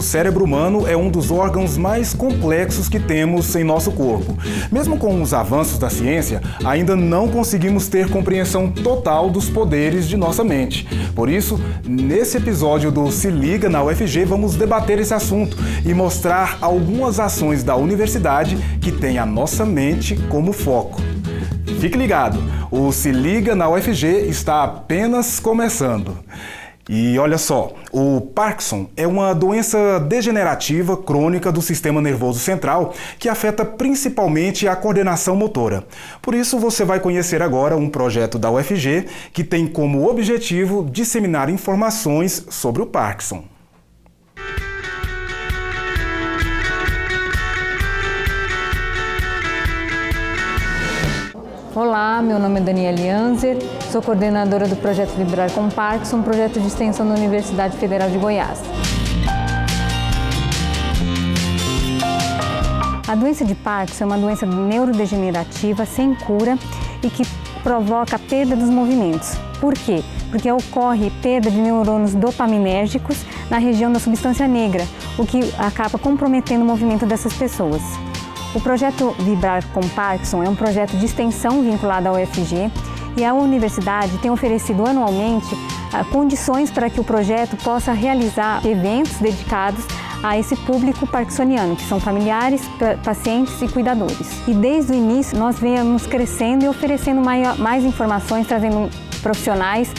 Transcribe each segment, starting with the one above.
cérebro humano é um dos órgãos mais complexos que temos em nosso corpo. Mesmo com os avanços da ciência, ainda não conseguimos ter compreensão total dos poderes de nossa mente. Por isso, nesse episódio do Se Liga na UFG, vamos debater esse assunto e mostrar algumas ações da universidade que têm a nossa mente como foco. Fique ligado, o Se Liga na UFG está apenas começando. E olha só, o Parkinson é uma doença degenerativa crônica do sistema nervoso central que afeta principalmente a coordenação motora. Por isso você vai conhecer agora um projeto da UFG que tem como objetivo disseminar informações sobre o Parkinson. Olá, meu nome é Daniele Anzer, sou coordenadora do projeto Vibrar com Parkinson, projeto de extensão da Universidade Federal de Goiás. A doença de Parkinson é uma doença neurodegenerativa sem cura e que provoca a perda dos movimentos. Por quê? Porque ocorre perda de neurônios dopaminérgicos na região da substância negra, o que acaba comprometendo o movimento dessas pessoas. O projeto Vibrar com Parkinson é um projeto de extensão vinculado à UFG e a universidade tem oferecido anualmente condições para que o projeto possa realizar eventos dedicados a esse público parkinsoniano, que são familiares, pacientes e cuidadores. E desde o início nós viemos crescendo e oferecendo mais informações, trazendo profissionais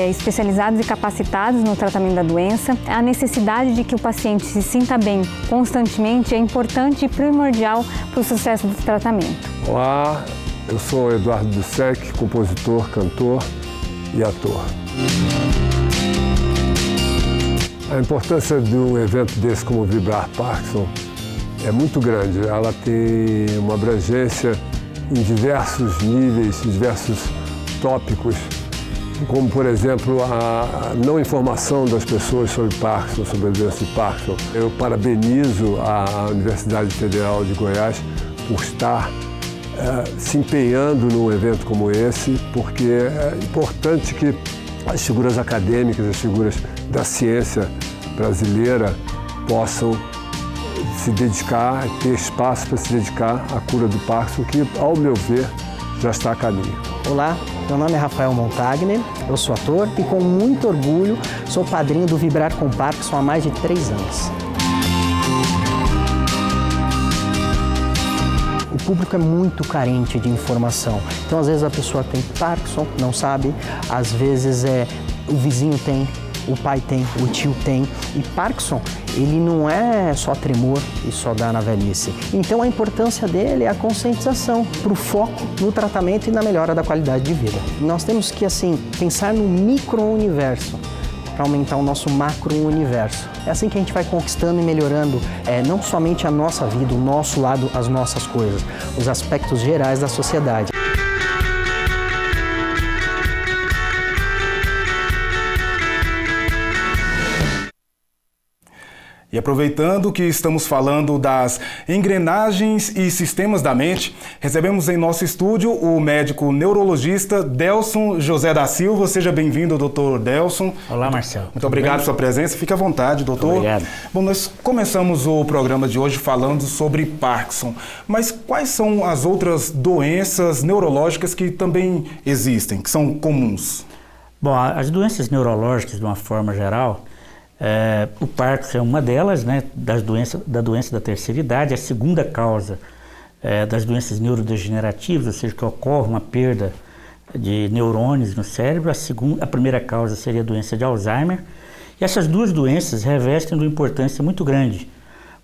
especializados e capacitados no tratamento da doença. A necessidade de que o paciente se sinta bem constantemente é importante e primordial para o sucesso do tratamento. Olá, eu sou Eduardo Dussek, compositor, cantor e ator. A importância de um evento desse como o Vibrar Parkinson é muito grande. Ela tem uma abrangência em diversos níveis, em diversos tópicos, como, por exemplo, a não informação das pessoas sobre Parkinson, sobre a doença de Parkinson. Eu parabenizo a Universidade Federal de Goiás por estar se empenhando num evento como esse, porque é importante que as figuras acadêmicas, as figuras da ciência brasileira possam se dedicar, ter espaço para se dedicar à cura do Parkinson, que, ao meu ver, já está a caminho. Olá, meu nome é Rafael Montagner, eu sou ator e com muito orgulho sou padrinho do Vibrar com Parkinson há mais de 3 anos. O público é muito carente de informação, então às vezes a pessoa tem Parkinson, não sabe, às vezes o vizinho tem, o pai tem, o tio tem, e Parkinson, ele não é só tremor e só dá na velhice. Então a importância dele é a conscientização para o foco no tratamento e na melhora da qualidade de vida. Nós temos que, pensar no micro-universo para aumentar o nosso macro-universo. É assim que a gente vai conquistando e melhorando não somente a nossa vida, o nosso lado, as nossas coisas, os aspectos gerais da sociedade. E aproveitando que estamos falando das engrenagens e sistemas da mente, recebemos em nosso estúdio o médico neurologista Delson José da Silva. Seja bem-vindo, doutor Delson. Olá, Marcelo. Muito obrigado pela sua presença. Fique à vontade, doutor. Muito obrigado. Bom, nós começamos o programa de hoje falando sobre Parkinson, mas quais são as outras doenças neurológicas que também existem, que são comuns? Bom, as doenças neurológicas, de uma forma geral, o Parkinson é uma delas, né, da doença da terceira idade, a segunda causa das doenças neurodegenerativas, ou seja, que ocorre uma perda de neurônios no cérebro. A primeira causa seria a doença de Alzheimer. E essas duas doenças revestem uma importância muito grande,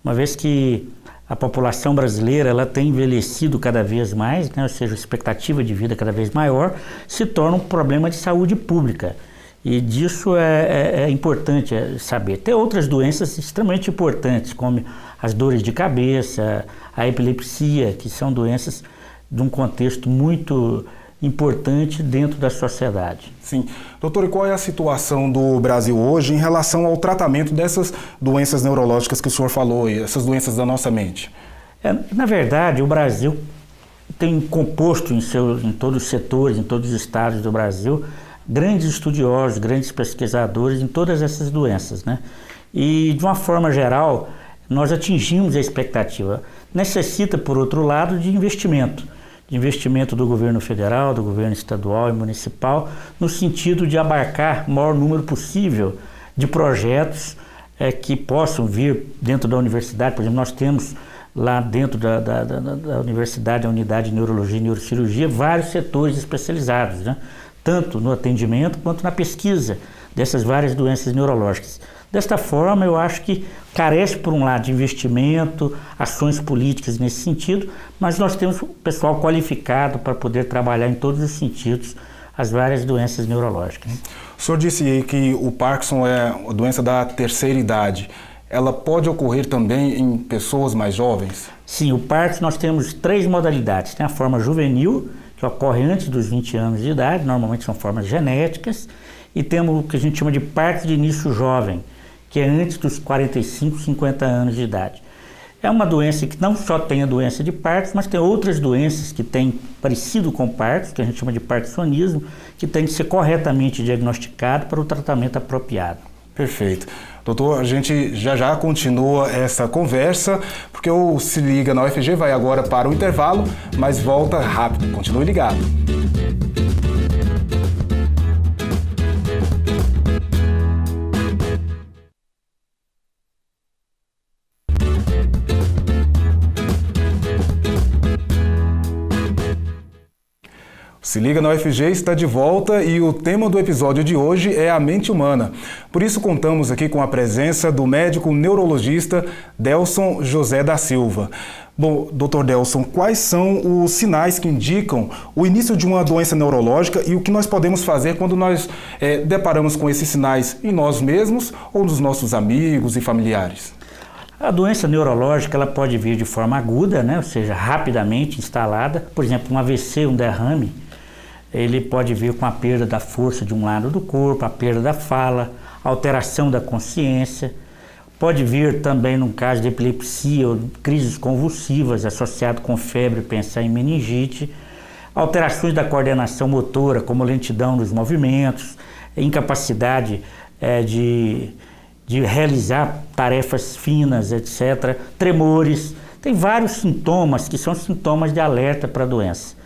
uma vez que a população brasileira ela tem envelhecido cada vez mais, né, ou seja, a expectativa de vida cada vez maior, se torna um problema de saúde pública. E disso é importante saber. Tem outras doenças extremamente importantes, como as dores de cabeça, a epilepsia, que são doenças de um contexto muito importante dentro da sociedade. Sim. Doutor, e qual é a situação do Brasil hoje em relação ao tratamento dessas doenças neurológicas que o senhor falou, e essas doenças da nossa mente? Na verdade, o Brasil tem composto em todos os setores, em todos os estados do Brasil, grandes estudiosos, grandes pesquisadores em todas essas doenças, né? e, de uma forma geral, nós atingimos a expectativa. Necessita, por outro lado, de investimento do governo federal, do governo estadual e municipal, no sentido de abarcar o maior número possível de projetos que possam vir dentro da universidade. Por exemplo, nós temos lá dentro da universidade, a unidade de neurologia e neurocirurgia, vários setores especializados, né? Tanto no atendimento quanto na pesquisa dessas várias doenças neurológicas. Desta forma, eu acho que carece, por um lado, de investimento, ações políticas nesse sentido, mas nós temos pessoal qualificado para poder trabalhar em todos os sentidos as várias doenças neurológicas. O senhor disse aí que o Parkinson é a doença da terceira idade. Ela pode ocorrer também em pessoas mais jovens? Sim, o Parkinson nós temos 3 modalidades. Tem a forma juvenil, que ocorre antes dos 20 anos de idade, normalmente são formas genéticas, e temos o que a gente chama de Parkinson de início jovem, que é antes dos 45, 50 anos de idade. É uma doença que não só tem a doença de Parkinson, mas tem outras doenças que têm parecido com Parkinson, que a gente chama de parkinsonismo, que tem que ser corretamente diagnosticado para o tratamento apropriado. Perfeito. Doutor, a gente já continua essa conversa, porque o Se Liga na UFG vai agora para o intervalo, mas volta rápido. Continue ligado. Se Liga na UFG está de volta e o tema do episódio de hoje é a mente humana. Por isso contamos aqui com a presença do médico neurologista Delson José da Silva. Bom, Dr. Delson, quais são os sinais que indicam o início de uma doença neurológica e o que nós podemos fazer quando nós deparamos com esses sinais em nós mesmos ou nos nossos amigos e familiares? A doença neurológica ela pode vir de forma aguda, né? Ou seja, rapidamente instalada. Por exemplo, um AVC, um derrame, ele pode vir com a perda da força de um lado do corpo, a perda da fala, alteração da consciência. Pode vir também, no caso de epilepsia ou crises convulsivas associado com febre, pensar em meningite. Alterações da coordenação motora, como lentidão dos movimentos, incapacidade de realizar tarefas finas, etc. Tremores. Tem vários sintomas que são sintomas de alerta para a doença.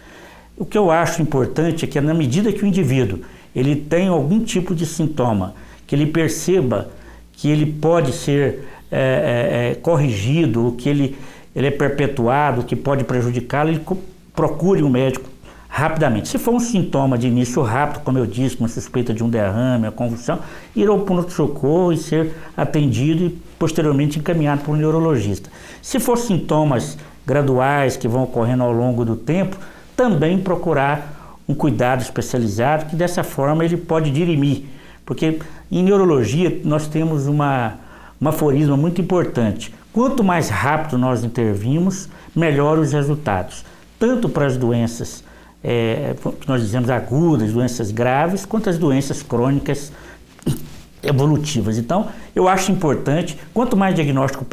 O que eu acho importante é que, na medida que o indivíduo ele tem algum tipo de sintoma, que ele perceba que ele pode ser corrigido, que ele é perpetuado, que pode prejudicá-lo, ele procure um médico rapidamente. Se for um sintoma de início rápido, como eu disse, uma suspeita de um derrame, uma convulsão, ir ao pronto-socorro e ser atendido e posteriormente encaminhado para um neurologista. Se for sintomas graduais que vão ocorrendo ao longo do tempo, também procurar um cuidado especializado, que dessa forma ele pode dirimir. Porque em neurologia nós temos um aforismo muito importante. Quanto mais rápido nós intervimos, melhor os resultados. Tanto para as doenças que nós dizemos agudas, doenças graves, quanto as doenças crônicas evolutivas. Então, eu acho importante, quanto mais diagnóstico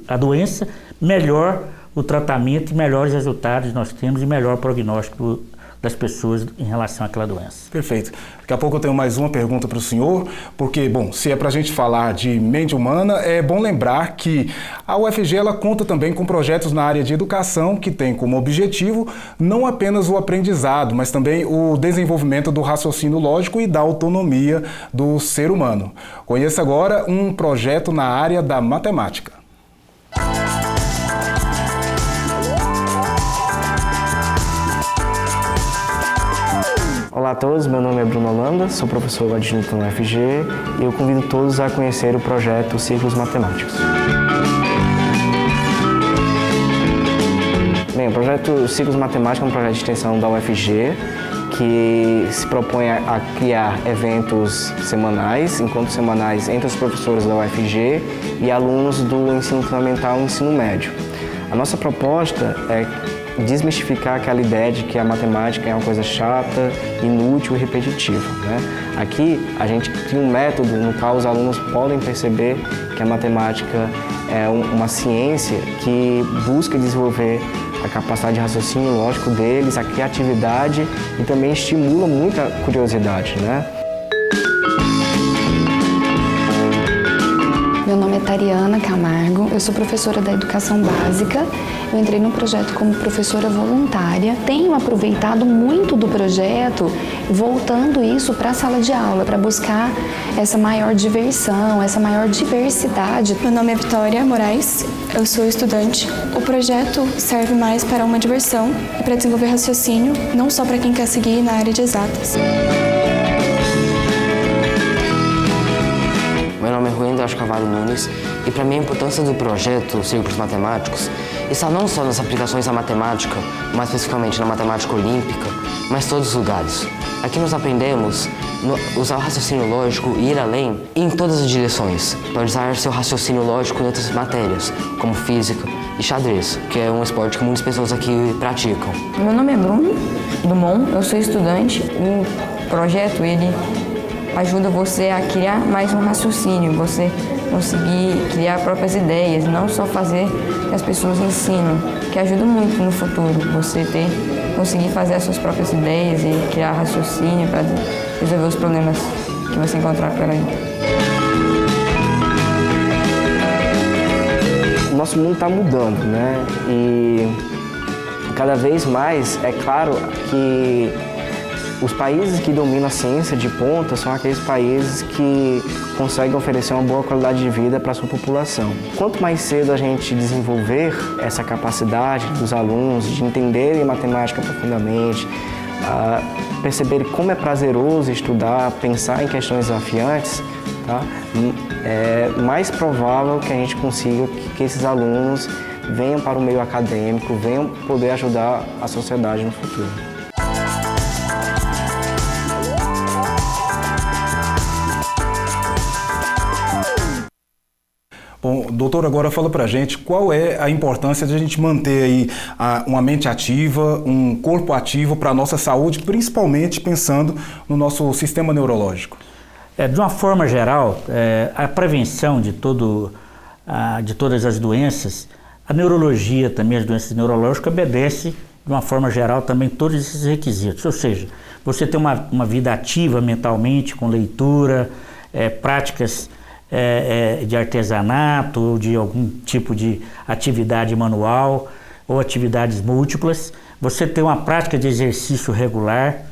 a doença, melhor o tratamento e melhores resultados nós temos e melhor prognóstico das pessoas em relação àquela doença. Perfeito. Daqui a pouco eu tenho mais uma pergunta para o senhor, porque, bom, se é para a gente falar de mente humana, é bom lembrar que a UFG ela conta também com projetos na área de educação que tem como objetivo não apenas o aprendizado, mas também o desenvolvimento do raciocínio lógico e da autonomia do ser humano. Conheça agora um projeto na área da matemática. Olá a todos, meu nome é Bruno Holanda, sou professor adjunto na UFG e eu convido todos a conhecer o projeto Ciclos Matemáticos. Bem, o projeto Ciclos Matemáticos é um projeto de extensão da UFG que se propõe a criar eventos semanais, encontros semanais entre os professores da UFG e alunos do ensino fundamental e ensino médio. A nossa proposta é desmistificar aquela ideia de que a matemática é uma coisa chata, inútil e repetitiva, né? Aqui a gente cria um método no qual os alunos podem perceber que a matemática é uma ciência que busca desenvolver a capacidade de raciocínio lógico deles, a criatividade e também estimula muita curiosidade, né? Meu nome é Tariana Camargo, eu sou professora da Educação Básica. Eu entrei no projeto como professora voluntária. Tenho aproveitado muito do projeto, voltando isso para a sala de aula, para buscar essa maior diversão, essa maior diversidade. Meu nome é Vitória Moraes, eu sou estudante. O projeto serve mais para uma diversão e para desenvolver raciocínio, não só para quem quer seguir na área de exatas. Meu nome é Rui André Carvalho Nunes e para mim a importância do projeto Círculos Matemáticos está não só nas aplicações da matemática, mais especificamente na matemática olímpica, mas em todos os lugares. Aqui nós aprendemos a usar o raciocínio lógico e ir além em todas as direções, para usar seu raciocínio lógico em outras matérias, como física e xadrez, que é um esporte que muitas pessoas aqui praticam. Meu nome é Bruno Dumont, eu sou estudante. O projeto ele ajuda você a criar mais um raciocínio, você conseguir criar próprias ideias, não só fazer o que as pessoas ensinam, que ajuda muito no futuro, você conseguir fazer as suas próprias ideias e criar raciocínio para resolver os problemas que você encontrar por aí. O nosso mundo está mudando, né? E cada vez mais é claro que os países que dominam a ciência de ponta são aqueles países que conseguem oferecer uma boa qualidade de vida para a sua população. Quanto mais cedo a gente desenvolver essa capacidade dos alunos de entenderem matemática profundamente, perceberem como é prazeroso estudar, pensar em questões desafiantes, tá? É mais provável que a gente consiga que esses alunos venham para o meio acadêmico, venham poder ajudar a sociedade no futuro. Bom, doutor, agora fala pra gente qual é a importância de a gente manter aí uma mente ativa, um corpo ativo para a nossa saúde, principalmente pensando no nosso sistema neurológico. De uma forma geral, a prevenção de todas as doenças, a neurologia também, as doenças neurológicas, obedece de uma forma geral também todos esses requisitos. Ou seja, você ter uma vida ativa mentalmente, com leitura, práticas de artesanato ou de algum tipo de atividade manual ou atividades múltiplas, você ter uma prática de exercício regular,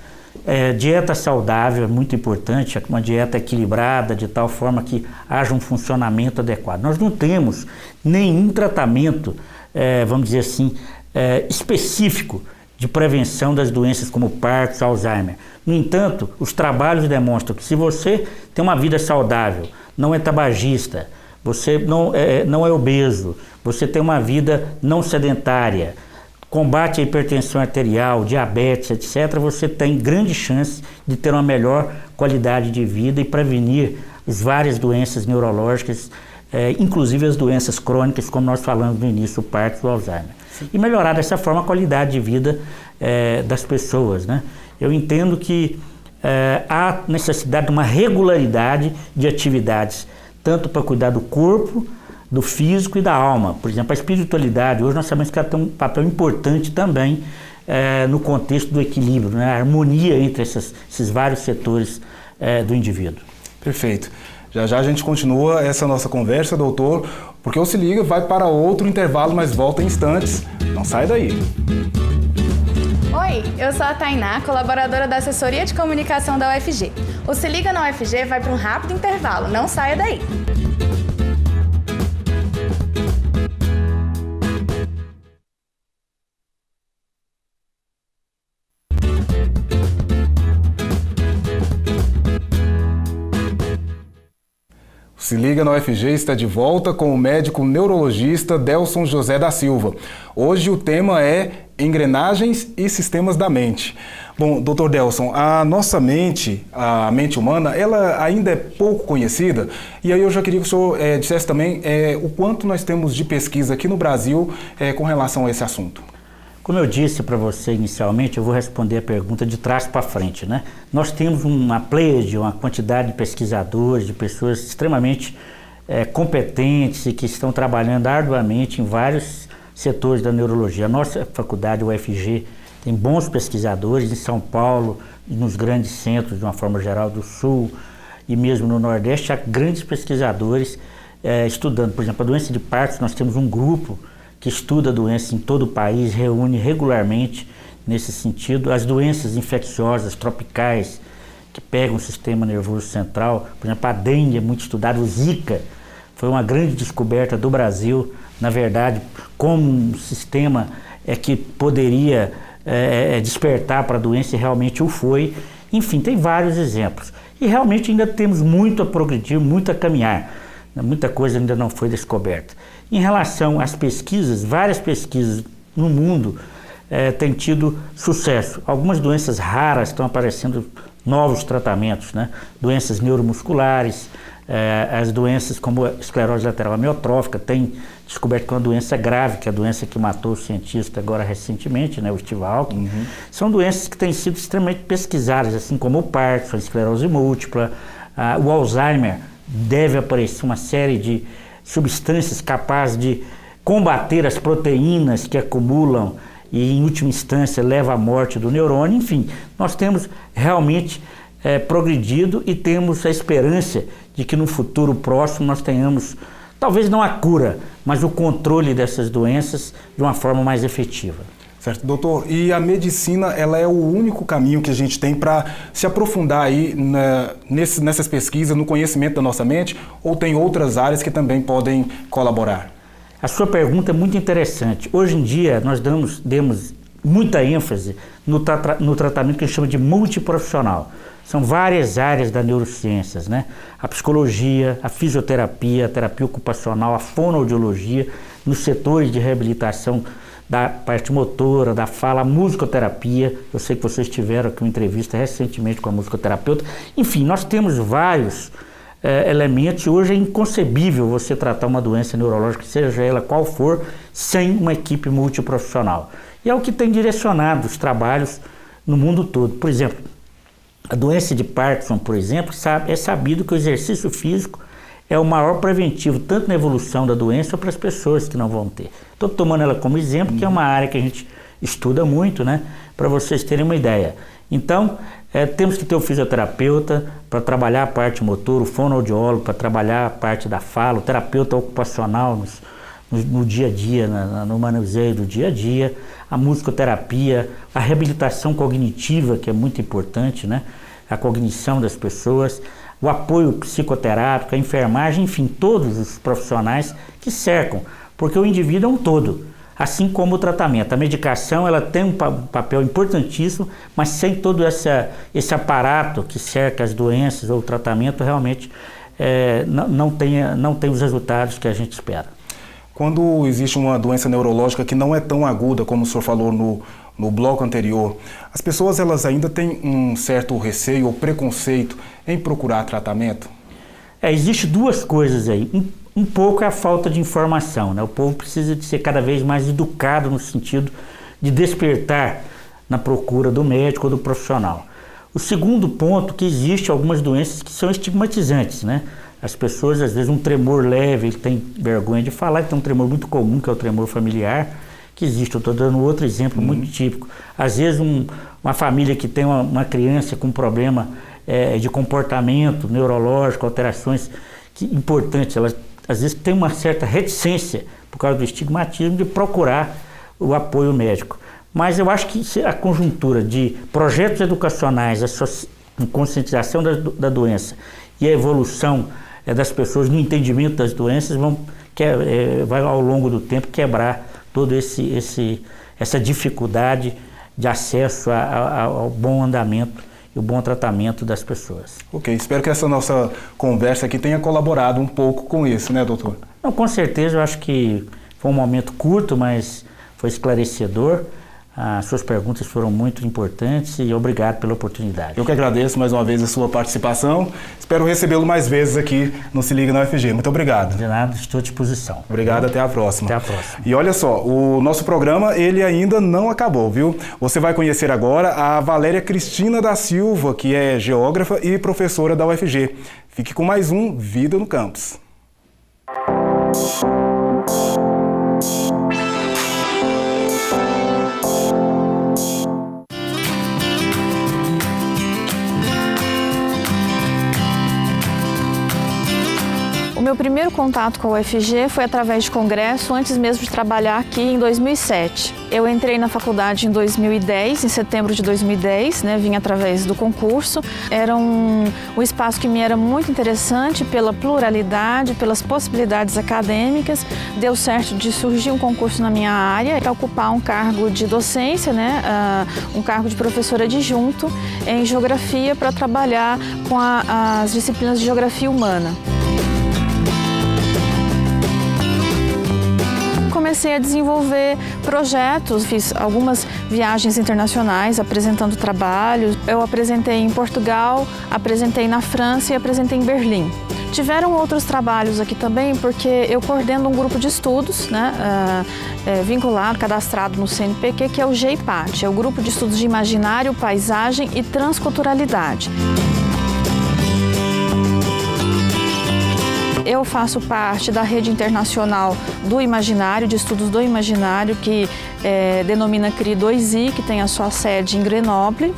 dieta saudável é muito importante, uma dieta equilibrada de tal forma que haja um funcionamento adequado. Nós não temos nenhum tratamento, vamos dizer assim, específico de prevenção das doenças como Parkinson, Alzheimer. No entanto, os trabalhos demonstram que se você tem uma vida saudável, não é tabagista, você não é obeso, você tem uma vida não sedentária, combate a hipertensão arterial, diabetes, etc., você tem grande chance de ter uma melhor qualidade de vida e prevenir as várias doenças neurológicas, inclusive as doenças crônicas, como nós falamos no início, o Parkinson e o Alzheimer. E melhorar dessa forma a qualidade de vida das pessoas, né? Eu entendo que há necessidade de uma regularidade de atividades, tanto para cuidar do corpo, do físico e da alma. Por exemplo, a espiritualidade, hoje nós sabemos que ela tem um papel importante também no contexto do equilíbrio, né? A harmonia entre esses vários setores do indivíduo. Perfeito. Já já a gente continua essa nossa conversa, doutor, porque o Se Liga vai para outro intervalo, mas volta em instantes. Não sai daí. Oi, eu sou a Tainá, colaboradora da Assessoria de Comunicação da UFG. O Se Liga na UFG vai para um rápido intervalo, não saia daí. Se Liga na UFG está de volta com o médico neurologista Delson José da Silva. Hoje o tema é engrenagens e sistemas da mente. Bom, doutor Delson, a nossa mente, a mente humana, ela ainda é pouco conhecida, e aí eu já queria que o senhor dissesse também o quanto nós temos de pesquisa aqui no Brasil com relação a esse assunto. Como eu disse para você inicialmente, eu vou responder a pergunta de trás para frente, né? Nós temos uma pleiade, uma quantidade de pesquisadores, de pessoas extremamente competentes e que estão trabalhando arduamente em vários setores da neurologia. A nossa faculdade, o UFG, tem bons pesquisadores em São Paulo, nos grandes centros, de uma forma geral, do Sul e mesmo no Nordeste, há grandes pesquisadores estudando, por exemplo, a doença de Parkinson. Nós temos um grupo que estuda a doença em todo o país, reúne regularmente nesse sentido. As doenças infecciosas tropicais que pegam o sistema nervoso central, por exemplo, a dengue é muito estudada, o Zika foi uma grande descoberta do Brasil, na verdade, como um sistema que poderia despertar para a doença, e realmente o foi. Enfim, tem vários exemplos. E realmente ainda temos muito a progredir, muito a caminhar. Muita coisa ainda não foi descoberta. Em relação às pesquisas, várias pesquisas no mundo têm tido sucesso. Algumas doenças raras estão aparecendo novos tratamentos, né? Doenças neuromusculares, as doenças como a esclerose lateral amiotrófica, tem descoberto que é uma doença grave, que é a doença que matou o cientista agora recentemente, né, o Steve Hawking. São doenças que têm sido extremamente pesquisadas, assim como o Parkinson, a esclerose múltipla, o Alzheimer. Deve aparecer uma série de substâncias capazes de combater as proteínas que acumulam e, em última instância, leva à morte do neurônio. Enfim, nós temos realmente progredido e temos a esperança de que no futuro próximo nós tenhamos, talvez não a cura, mas o controle dessas doenças de uma forma mais efetiva. Certo, doutor. E a medicina, ela é o único caminho que a gente tem para se aprofundar aí nessas pesquisas, no conhecimento da nossa mente, ou tem outras áreas que também podem colaborar? A sua pergunta é muito interessante. Hoje em dia, nós demos muita ênfase no tratamento que a gente chama de multiprofissional. São várias áreas da neurociências, né? A psicologia, a fisioterapia, a terapia ocupacional, a fonoaudiologia, nos setores de reabilitação da parte motora, da fala, a musicoterapia. Eu sei que vocês tiveram aqui uma entrevista recentemente com a musicoterapeuta. Enfim, nós temos vários elementos. Hoje é inconcebível você tratar uma doença neurológica, seja ela qual for, sem uma equipe multiprofissional. E é o que tem direcionado os trabalhos no mundo todo. Por exemplo, a doença de Parkinson, por exemplo, é sabido que o exercício físico é o maior preventivo, tanto na evolução da doença ou para as pessoas que não vão ter. Estou tomando ela como exemplo, que é uma área que a gente estuda muito, né? Para vocês terem uma ideia. Então, temos que ter o fisioterapeuta para trabalhar a parte motor, o fonoaudiólogo para trabalhar a parte da fala, o terapeuta ocupacional no dia a dia, no manuseio do dia a dia, a musicoterapia, a reabilitação cognitiva, que é muito importante, né? A cognição das pessoas, o apoio psicoterápico, a enfermagem, enfim, todos os profissionais que cercam, porque o indivíduo é um todo, assim como o tratamento. A medicação, ela tem um papel importantíssimo, mas sem todo esse aparato que cerca as doenças ou o tratamento, realmente não tem os resultados que a gente espera. Quando existe uma doença neurológica que não é tão aguda, como o senhor falou no bloco anterior, as pessoas elas ainda têm um certo receio ou preconceito em procurar tratamento? Existe duas coisas aí. Um pouco é a falta de informação, né? O povo precisa de ser cada vez mais educado no sentido de despertar na procura do médico ou do profissional. O segundo ponto, que existe algumas doenças que são estigmatizantes, né? As pessoas, às vezes, um tremor leve, ele tem vergonha de falar, tem um tremor muito comum, que é o tremor familiar, que existe. Eu estou dando outro exemplo muito típico. Às vezes, uma família que tem uma criança com problema de comportamento neurológico, alterações importantes, ela às vezes tem uma certa reticência, por causa do estigmatismo, de procurar o apoio médico. Mas eu acho que a conjuntura de projetos educacionais, a conscientização da doença e a evolução das pessoas no entendimento das doenças vai ao longo do tempo quebrar toda essa dificuldade de acesso ao bom andamento e o bom tratamento das pessoas. Ok, espero que essa nossa conversa aqui tenha colaborado um pouco com isso, né, doutor? Não, com certeza, eu acho que foi um momento curto, mas foi esclarecedor. As suas perguntas foram muito importantes e obrigado pela oportunidade. Eu que agradeço mais uma vez a sua participação. Espero recebê-lo mais vezes aqui no Se Liga na UFG. Muito obrigado. De nada, estou à disposição. Obrigado, até a próxima. Até a próxima. E olha só, o nosso programa, ele ainda não acabou, viu? Você vai conhecer agora a Valéria Cristina da Silva, que é geógrafa e professora da UFG. Fique com mais um Vida no Campus. O meu meu primeiro contato com a UFG foi através de congresso, antes mesmo de trabalhar aqui em 2007. Eu entrei na faculdade em 2010, em setembro de 2010, né, vim através do concurso. Era um espaço que me era muito interessante pela pluralidade, pelas possibilidades acadêmicas. Deu certo de surgir um concurso na minha área para ocupar um cargo de docência, né, um cargo de professora adjunto em geografia para trabalhar com as disciplinas de geografia humana. Comecei a desenvolver projetos, fiz algumas viagens internacionais apresentando trabalhos. Eu apresentei em Portugal, apresentei na França e apresentei em Berlim. Tiveram outros trabalhos aqui também, porque eu coordeno um grupo de estudos, né, vinculado, cadastrado no CNPq, que é o GEIPAT, é o Grupo de Estudos de Imaginário, Paisagem e Transculturalidade. Eu faço parte da rede internacional do imaginário, de estudos do imaginário, que denomina CRI2I, que tem a sua sede em Grenoble,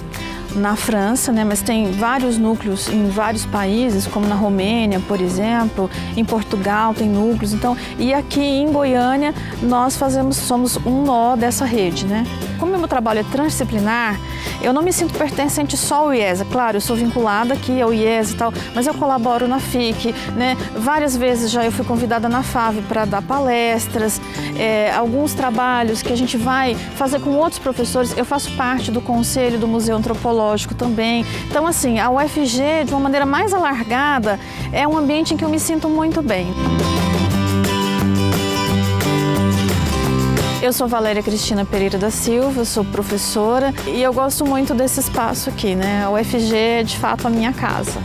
na França, né? Mas tem vários núcleos em vários países, como na Romênia, por exemplo, em Portugal tem núcleos. Então, e aqui em Goiânia nós somos um nó dessa rede, né? Como o meu trabalho é transdisciplinar, eu não me sinto pertencente só ao IESA. Claro, eu sou vinculada aqui ao IESA e tal, mas eu colaboro na FIC, né? Várias vezes já eu fui convidada na FAV para dar palestras, alguns trabalhos que a gente vai fazer com outros professores. Eu faço parte do conselho do Museu Antropológico também. Então, assim, a UFG, de uma maneira mais alargada, é um ambiente em que eu me sinto muito bem. Eu sou Valéria Cristina Pereira da Silva, sou professora e eu gosto muito desse espaço aqui, né? A UFG é de fato a minha casa.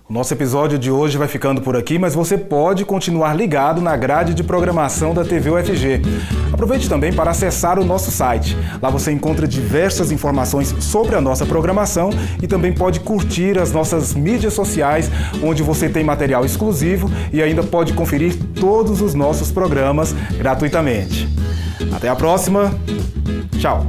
O nosso episódio de hoje vai ficando por aqui, mas você pode continuar ligado na grade de programação da TV UFG. Aproveite também para acessar o nosso site. Lá você encontra diversas informações sobre a nossa programação e também pode curtir as nossas mídias sociais, onde você tem material exclusivo e ainda pode conferir todos os nossos programas gratuitamente. Até a próxima. Tchau.